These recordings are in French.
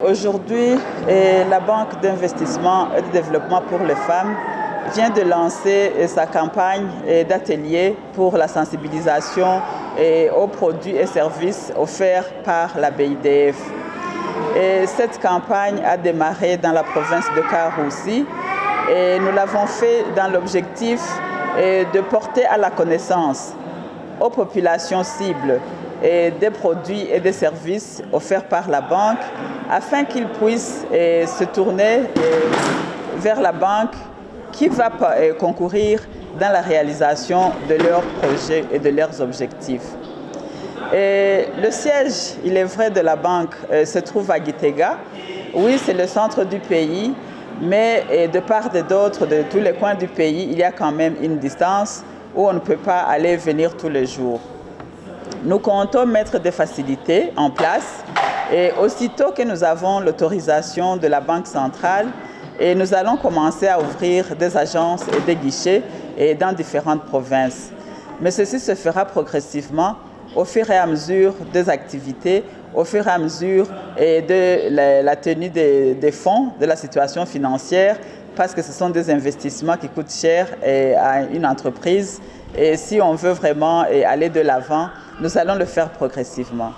Aujourd'hui, la Banque d'investissement et de développement pour les femmes vient de lancer sa campagne d'ateliers pour la sensibilisation aux produits et services offerts par la BIDF. Et cette campagne a démarré dans la province de Karouzi et nous l'avons fait dans l'objectif de porter à la connaissance aux populations cibles des produits et des services offerts par la banque afin qu'ils puissent se tourner vers la banque qui va concourir dans la réalisation de leurs projets et de leurs objectifs. Et le siège, il est vrai, de la banque se trouve à Gitega. Oui, c'est le centre du pays, mais de part et d'autre, de tous les coins du pays, il y a quand même une distance où on ne peut pas aller et venir tous les jours. Nous comptons mettre des facilités en place et aussitôt que nous avons l'autorisation de la Banque centrale, et nous allons commencer à ouvrir des agences et des guichets dans différentes provinces. Mais ceci se fera progressivement au fur et à mesure des activités, au fur et à mesure de la tenue des fonds, de la situation financière, parce que ce sont des investissements qui coûtent cher à une entreprise. Et si on veut vraiment aller de l'avant, nous allons le faire progressivement.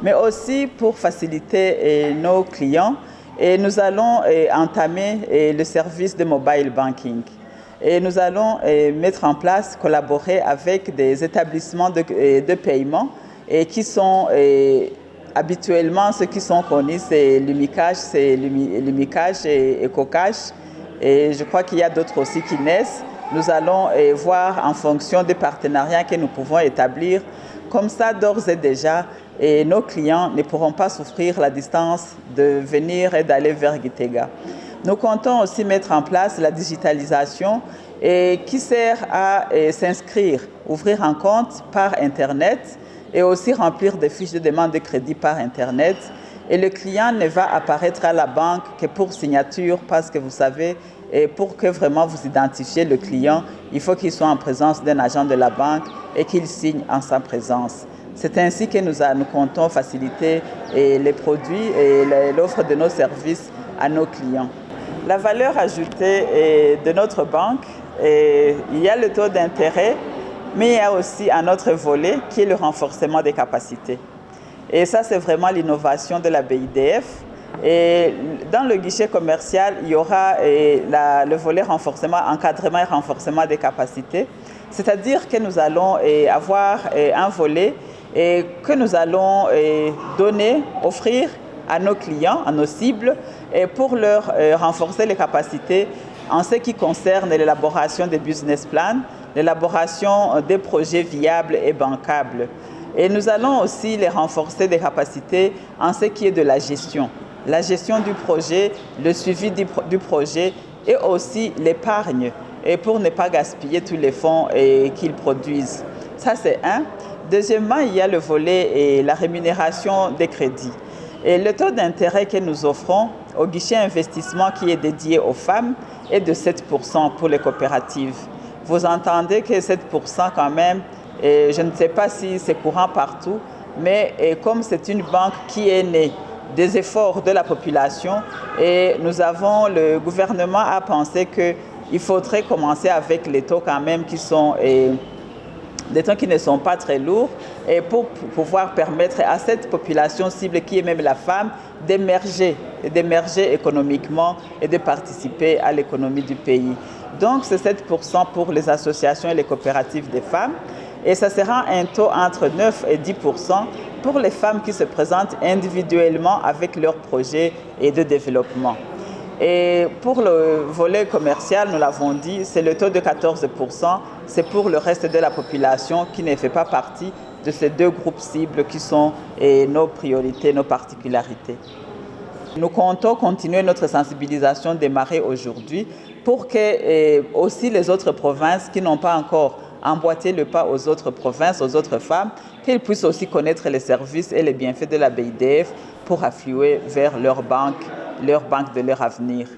Mais aussi pour faciliter nos clients, nous allons entamer le service de mobile banking. Et nous allons mettre en place, collaborer avec des établissements de paiement qui sont habituellement ceux qui sont connus, c'est Lumicash, et Ecocash. Et je crois qu'il y a d'autres aussi qui naissent. Nous allons voir en fonction des partenariats que nous pouvons établir. Comme ça, d'ores et déjà, nos clients ne pourront pas souffrir la distance de venir et d'aller vers Gitega. Nous comptons aussi mettre en place la digitalisation qui sert à s'inscrire, ouvrir un compte par Internet et aussi remplir des fiches de demande de crédit par Internet. Et le client ne va apparaître à la banque que pour signature parce que vous savez, pour que vraiment vous identifiez le client, il faut qu'il soit en présence d'un agent de la banque et qu'il signe en sa présence. C'est ainsi que nous comptons faciliter les produits et l'offre de nos services à nos clients. La valeur ajoutée de notre banque, il y a le taux d'intérêt, mais il y a aussi un autre volet qui est le renforcement des capacités. Et ça, c'est vraiment l'innovation de la BIDF. Et dans le guichet commercial, il y aura le volet renforcement, encadrement et renforcement des capacités. C'est-à-dire que nous allons avoir un volet que nous allons offrir à nos clients, à nos cibles, pour leur renforcer les capacités en ce qui concerne l'élaboration des business plans, l'élaboration des projets viables et bancables. Et nous allons aussi les renforcer des capacités en ce qui est de la gestion du projet, le suivi du projet et aussi l'épargne, pour ne pas gaspiller tous les fonds qu'ils produisent. Ça, c'est un. Deuxièmement, il y a le volet et la rémunération des crédits. Et le taux d'intérêt que nous offrons au guichet investissement qui est dédié aux femmes est de 7% pour les coopératives. Vous entendez que 7% quand même, je ne sais pas si c'est courant partout, mais comme c'est une banque qui est née des efforts de la population, et le gouvernement a pensé qu'il faudrait commencer avec les taux quand même qui sont des taux qui ne sont pas très lourds, et pour pouvoir permettre à cette population cible qui est même la femme d'émerger économiquement et de participer à l'économie du pays. Donc c'est 7% pour les associations et les coopératives des femmes, et ça sera un taux entre 9 et 10% pour les femmes qui se présentent individuellement avec leurs projets de développement. Et pour le volet commercial, nous l'avons dit, c'est le taux de 14%. C'est pour le reste de la population qui ne fait pas partie de ces deux groupes cibles qui sont nos priorités, nos particularités. Nous comptons continuer notre sensibilisation démarrée aujourd'hui pour que aussi les autres provinces qui n'ont pas encore emboîté le pas aux autres provinces, aux autres femmes, qu'elles puissent aussi connaître les services et les bienfaits de la BIDF pour affluer vers leur banque de leur avenir.